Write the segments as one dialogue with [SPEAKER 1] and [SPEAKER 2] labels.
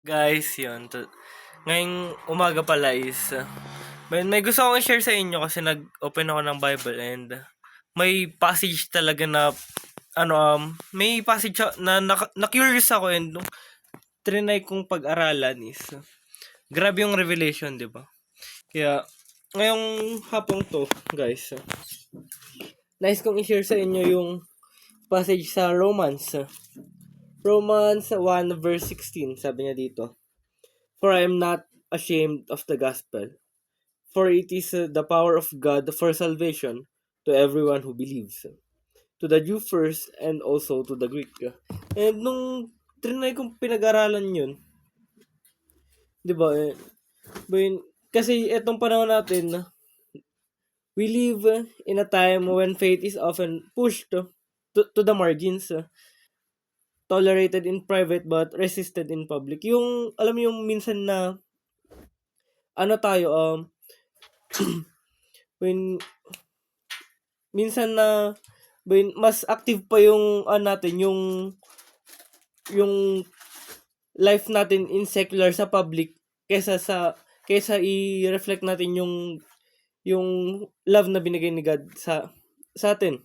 [SPEAKER 1] Guys, yun. Ngayong umaga pala is, may gusto akong i-share sa inyo kasi nag-open ako ng Bible and may passage talaga na, may passage na-curious ako and nung trinay kong pag-aralan is, grabe yung revelation, di ba? Kaya, ngayong hapong to, guys, nice kong i-share sa inyo yung passage sa Romans 1 verse 16, sabi niya dito. For I am not ashamed of the gospel, for it is the power of God for salvation to everyone who believes, to the Jew first and also to the Greek. And nung trinay kong pinag-aralan yun, di ba, kasi etong panahon natin, we live in a time when faith is often pushed to the margins, tolerated in private but resisted in public. Yung, alam mo yung minsan na, minsan na, mas active pa yung, natin, yung life natin in secular sa public, kesa i-reflect natin yung love na binigay ni God sa atin.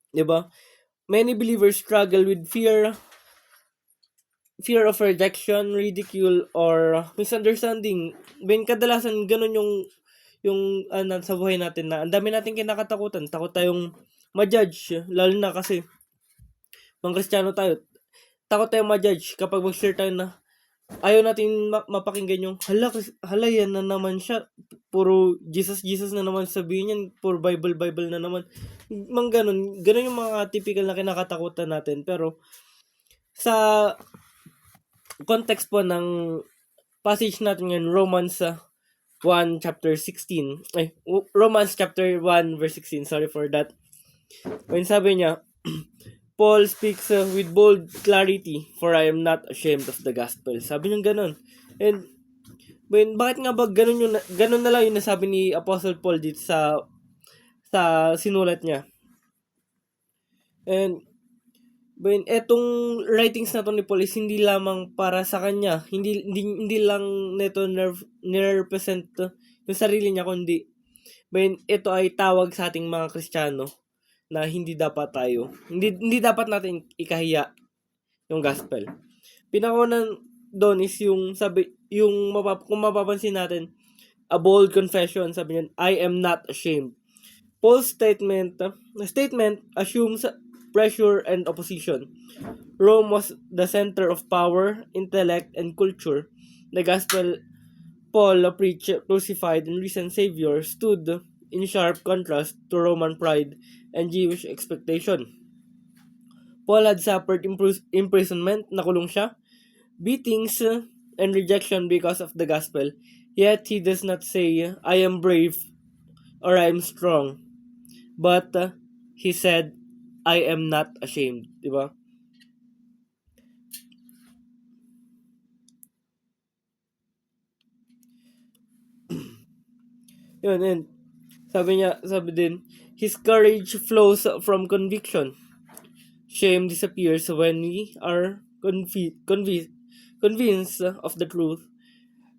[SPEAKER 1] 'Di ba? Many believers struggle with fear of rejection, ridicule, or misunderstanding. Kadalasan ganun yung sa buhay natin na ang dami nating kinakatakutan. Takot tayong ma-judge, lalo na kasi mga Kristiyano tayo. Takot tayong ma-judge kapag mag-share tayo na ayaw natin mapakinggan yung hala yan na naman siya. Puro Jesus na naman sabihin yan. Puro Bible na naman. Ganun yung mga typical na kinakatakutan natin. Pero sa context po ng passage natin ngayon, Romans 1 chapter 16. Romans chapter 1 verse 16. Sorry for that. When sabi niya, Paul speaks with bold clarity, for I am not ashamed of the gospel. Sabi niya ganun. And bakit nga ba ganun na lang yung nasabi ni Apostle Paul dito sa sinulat niya. And etong writings na to ni Paul is hindi lamang para sa kanya, hindi lang nito nire-represent yung sarili niya, kundi ito ay tawag sa ating mga Kristiyano na hindi dapat dapat natin ikahiya yung gospel. Pinakaunang doon is yung kung mapapansin natin, a bold confession, sabi niya, I am not ashamed. Paul's statement assumes pressure and opposition. Rome was the center of power, intellect, and culture. The gospel Paul preached, crucified, and risen Savior stood in sharp contrast to Roman pride and Jewish expectation. Paul had suffered imprisonment, nakulong siya, beatings, and rejection because of the gospel. Yet he does not say, I am brave or I am strong. But he said, I am not ashamed. Diba? Yun, and sabi din, his courage flows from conviction. Shame disappears when we are convinced of the truth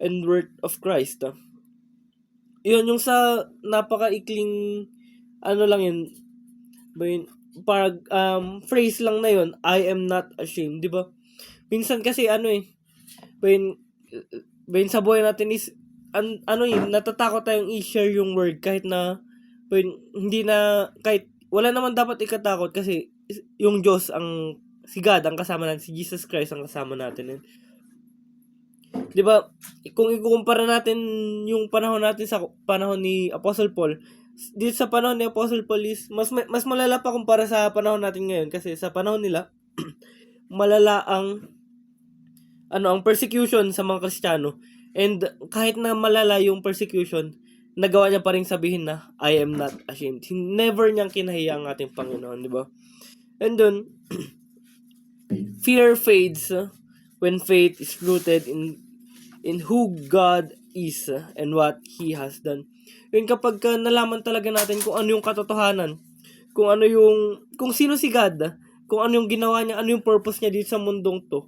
[SPEAKER 1] and worth of Christ. Yun, yung sa napakaikling, lang yun, phrase lang na yun, I am not ashamed, di ba? Minsan kasi sa buhay natin is, natatakot tayong i-share yung word kahit na, kahit wala naman dapat ikatakot kasi yung Diyos si God ang kasama natin, si Jesus Christ ang kasama natin. Di ba? Kung ikukumpara natin yung panahon natin sa panahon ni Apostle Paul, dito sa panahon ni Apostle Paul is mas malala pa kumpara sa panahon natin ngayon kasi sa panahon nila malala ang persecution sa mga Kristiyano, and kahit na malala yung persecution, nagawa niya pa rin sabihin na I am not ashamed. Never niyang kinahiya ang ating Panginoon, di ba? And then fear fades when faith is rooted in who God is and what He has done. Yun, kapag nalaman talaga natin kung ano yung katotohanan, kung sino si God, kung ano yung ginawa niya, ano yung purpose niya dito sa mundong to,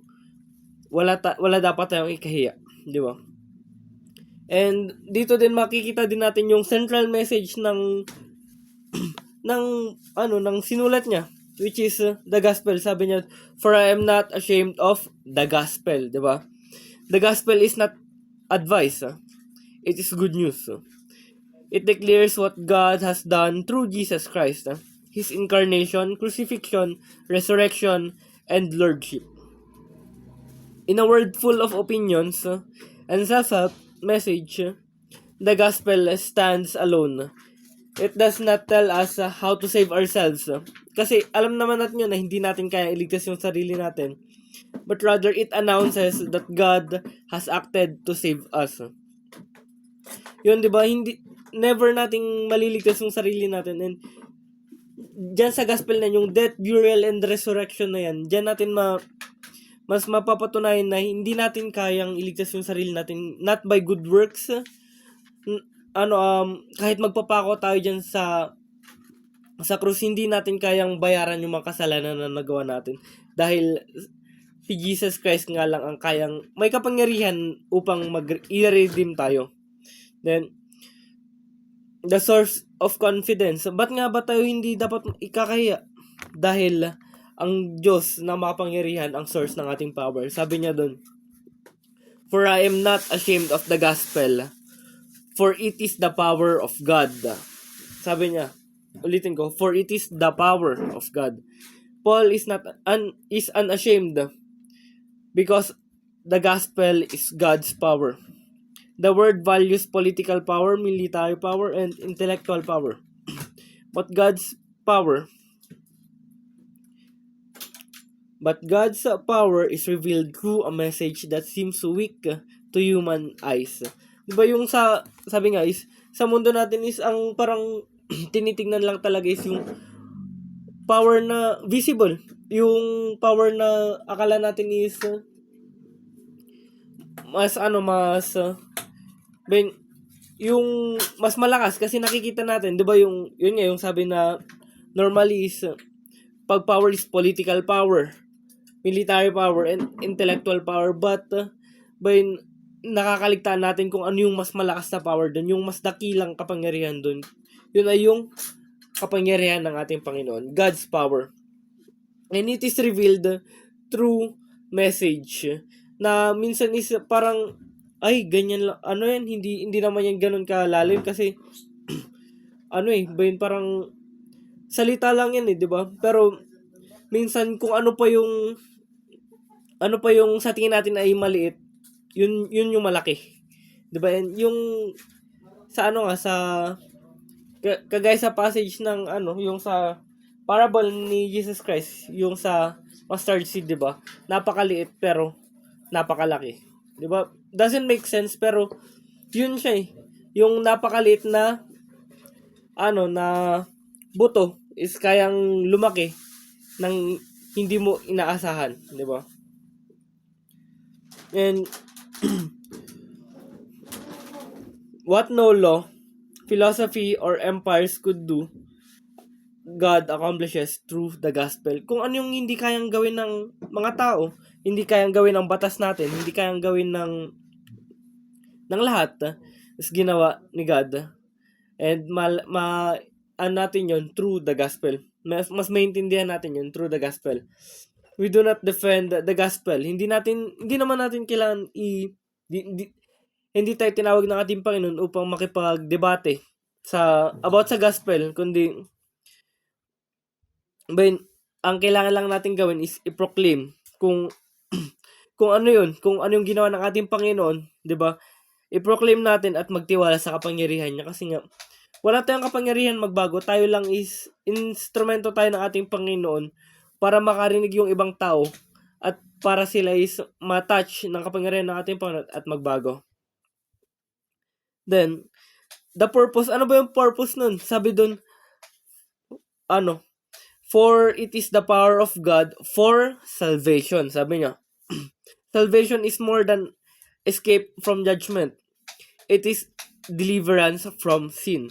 [SPEAKER 1] wala dapat tayong ikahiya, di ba? And dito din makikita din natin yung central message ng ng sinulat niya, which is the gospel. Sabi niya, for I am not ashamed of the gospel, di ba? The gospel is not advice. It is good news. It declares what God has done through Jesus Christ. His incarnation, crucifixion, resurrection, and lordship. In a world full of opinions and self-help message, the gospel stands alone. It does not tell us how to save ourselves. Kasi alam naman natin yun na hindi natin kaya iligtas yung sarili natin. But rather, it announces that God has acted to save us. Yun, di ba? Never nating maliligtas yung sarili natin. And dyan sa gospel na yung death, burial, and resurrection na yan, dyan natin mas mapapatunayan na hindi natin kayang iligtas yung sarili natin, not by good works. Kahit magpapako tayo dyan sa krus, hindi natin kayang bayaran yung mga kasalanan na nagawa natin. Dahil si Jesus Christ nga lang ang kayang, may kapangyarihan upang i-redeem tayo. Then, the source of confidence. Ba't nga ba tayo hindi dapat ikakahiya? Dahil ang Diyos na makapangyarihan ang source ng ating power. Sabi niya doon, for I am not ashamed of the gospel, for it is the power of God. Sabi niya, ulitin ko, for it is the power of God. Paul is unashamed because the gospel is God's power. The world values political power, military power, and intellectual power. But God's power is revealed through a message that seems weak to human eyes. Diba yung sabi nga is, sa mundo natin is ang parang tinitingnan lang talaga is yung power na visible. Yung power na akala natin is yung mas malakas kasi nakikita natin, 'di ba yun nga yung sabi na normally is pag power is political power, military power, and intellectual power, but nakakaligtaan natin kung ano yung mas malakas na power doon, yung mas dakilang kapangyarihan doon. Yun ay yung kapangyarihan ng ating Panginoon, God's power. And it is revealed through message na minsan is parang ay ganyan lang, hindi naman yan ganun kalalim kasi parang salita lang yan di ba? Pero minsan kung ano pa yung sa tingin natin ay maliit, yun yung malaki. 'Di ba? Yung sa kagaya sa passage ng yung sa parable ni Jesus Christ, yung sa mustard seed, 'di ba? Napakaliit pero napakalaki. 'Di ba? Doesn't make sense pero yun siya yung napakaliit na na buto is kayang lumaki ng hindi mo inaasahan, 'di ba? And what no law, philosophy, or empires could do, God accomplishes through the gospel. Kung ano yung hindi kayang gawin ng mga tao, hindi kayang gawin ng batas natin, hindi kayang gawin ng lahat, is ginawa ni God. And natin yun through the gospel. Mas maintindihan natin yun through the gospel. We do not defend the gospel. Hindi naman natin kailangan hindi tayo tinawag ng ating Panginoon upang makipagdebate about sa gospel, kundi ang kailangan lang natin gawin is i-proclaim kung ano yung ginawa ng ating Panginoon, 'di ba? I-proclaim natin at magtiwala sa kapangyarihan niya kasi nga wala tayong kapangyarihan magbago, tayo lang is instrumento tayo ng ating Panginoon para makarinig yung ibang tao at para sila is ma-touch ng kapangyarihan ng ating Panginoon at magbago. Then, the purpose, ano ba yung purpose nun? Sabi dun, for it is the power of God for salvation. Sabi niya, salvation is more than escape from judgment. It is deliverance from sin,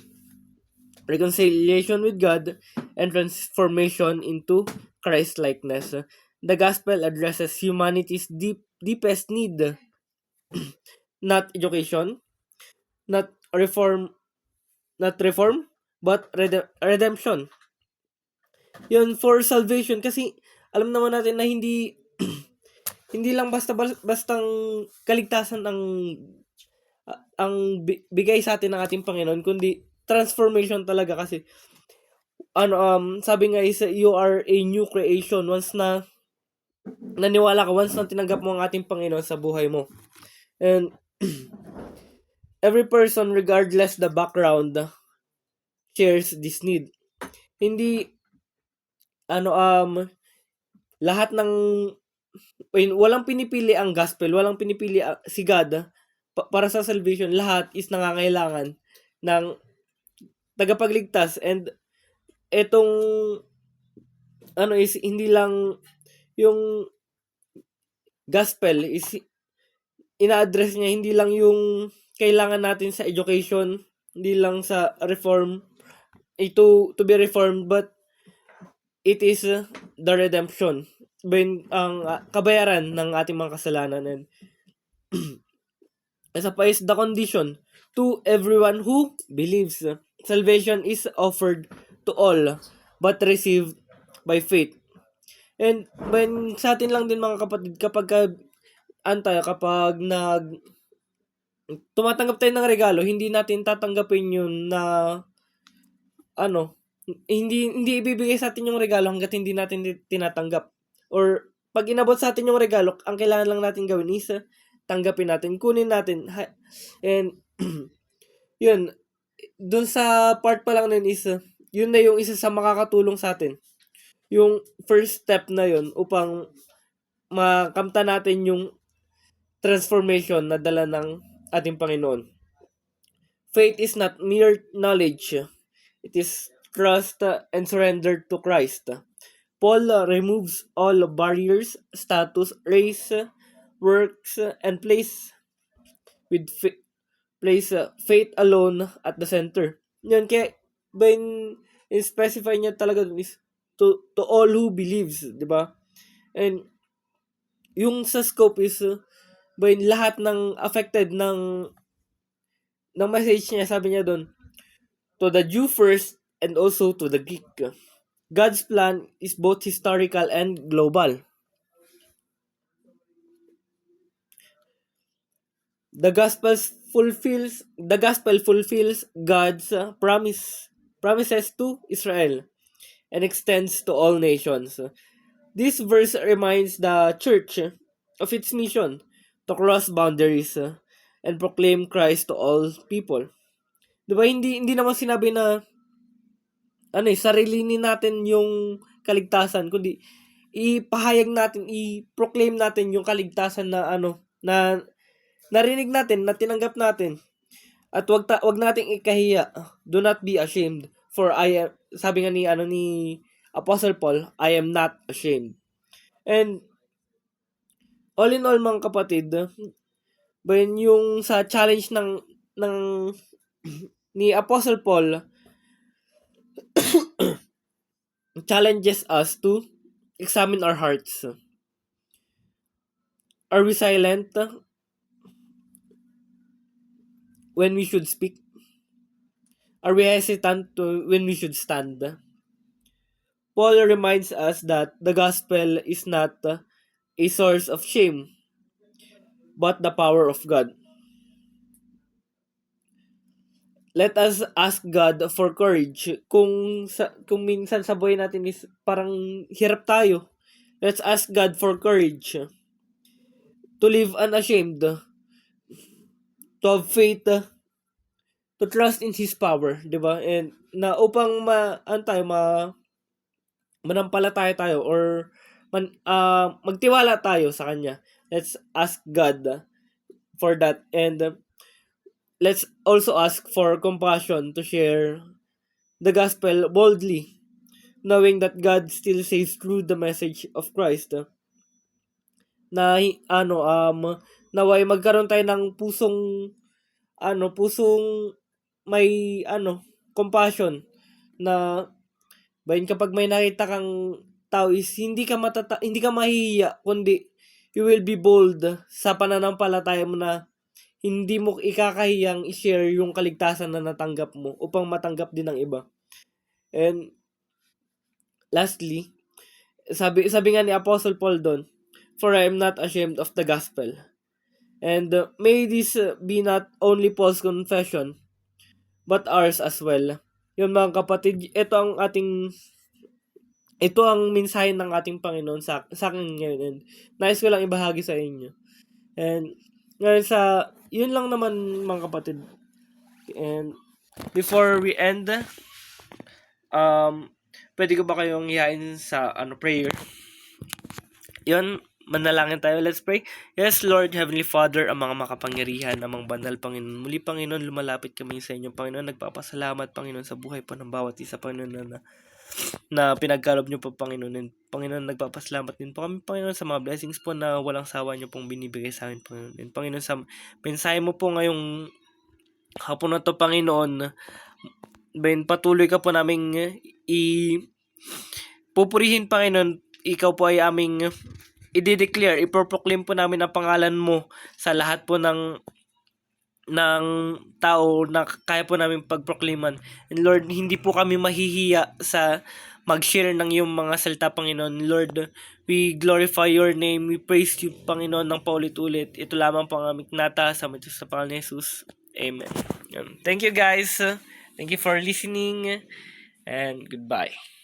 [SPEAKER 1] reconciliation with God, and transformation into Christ-likeness. The gospel addresses humanity's deep deepest need, not education, not reform, but redemption. Yun, for salvation, kasi alam naman natin na hindi hindi lang bastang kaligtasan ang bigay sa atin ng ating Panginoon, kundi transformation talaga. Kasi sabi nga is you are a new creation once na naniwala ka, once na tinanggap mo ang ating Panginoon sa buhay mo. And every person, regardless the background, shares this need. Hindi lahat ng walang pinipili ang gospel, walang pinipili si God para sa salvation. Lahat is nangangailangan ng tagapagligtas. And etong is hindi lang yung gospel is ina-address niya, hindi lang yung kailangan natin sa education, hindi lang sa reform, to be reformed, but it is the redemption, ang kabayaran ng ating mga kasalanan. And isa pa is the condition to everyone who believes. Salvation is offered to all, but received by faith. And when sa atin lang din, mga kapatid, kapag tumatanggap tayo ng regalo, hindi natin tatanggapin yun na hindi ibibigay sa atin yung regalo hangga't hindi natin tinatanggap. Or pag inabot sa atin yung regalo, ang kailangan lang natin gawin is tanggapin natin, kunin natin. And yun, dun sa part pa lang nun is yun na yung isa sa makakatulong sa atin. Yung first step na yun upang makamta natin yung transformation na dala ng ating Panginoon. Faith is not mere knowledge. It is trust and surrender to Christ. Paul removes all barriers, status, race, works, and place faith alone at the center. Yan, kaya when specify niya talaga is to all who believes, di ba? And yung sa scope is lahat ng affected ng message niya, sabi niya doon, to the Jew first and also to the Greek. God's plan is both historical and global. The gospel fulfills God's promises to Israel and extends to all nations. This verse reminds the church of its mission to cross boundaries and proclaim Christ to all people. Diba, hindi naman sinabi na sarilinin natin yung kaligtasan, kundi ipahayag natin, i-proclaim natin yung kaligtasan na na narinig natin, na tinanggap natin. At wag nating ikahiya. Do not be ashamed, for sabi nga ni Apostle Paul, I am not ashamed. And all in all, mga kapatid, yung sa challenge ng ni Apostle Paul challenges us to examine our hearts. Are we silent when we should speak? Are we hesitant when we should stand? Paul reminds us that the gospel is not a source of shame, but the power of God. Let us ask God for courage. Kung minsan sa buhay natin is parang hirap tayo, let's ask God for courage to live unashamed, to have faith, to trust in His power, di ba? And na upang manampalataya tayo or magtiwala tayo sa Kanya. Let's ask God for that. And let's also ask for compassion to share the gospel boldly, knowing that God still saves through the message of Christ. Na naway magkaroon tayo ng pusong may compassion, na kapag may nakita kang tao is hindi ka mahihiya, kundi You will be bold sa pananampalataya mo na hindi mo ikakahiyang i-share yung kaligtasan na natanggap mo upang matanggap din ng iba. And lastly, sabi nga ni Apostle Paul doon, "For I am not ashamed of the gospel." And may this be not only Paul's confession, but ours as well. Yun mga kapatid, ito ang mensahe ng ating Panginoon sa akin ngayon. And nais ko lang ibahagi sa inyo. And ngayon yun lang naman mga kapatid. And before we end, pwede ko ba kayong ihain sa prayer? Yun, manalangin tayo. Let's pray. Yes, Lord, Heavenly Father, ang mga makapangyarihan, amang banal, Panginoon. Muli, Panginoon, lumalapit kami sa inyo, Panginoon. Nagpapasalamat, Panginoon, sa buhay po ng bawat isa, Panginoon, na pinagkaloob niyo po, Panginoon. And, Panginoon, nagpapasalamat din po kami, Panginoon, sa mga blessings po na walang sawa niyo pong binibigay sa amin, Panginoon. And, Panginoon, sa mensahe mo po ngayong hapon na to, Panginoon, patuloy ka po naming pupurihin, Panginoon. Ikaw po ay aming i-declare, ipoproclaim po namin ang pangalan mo sa lahat po ng tao na kaya po namin pagproclaiman. And Lord, hindi po kami mahihiya sa mag-share ng iyong mga salita, Panginoon. Lord, we glorify your name. We praise you, Panginoon, ng paulit-ulit. Ito lamang po ang aming nata sa pangalan ni Jesus. Amen. Thank you, guys. Thank you for listening, and goodbye.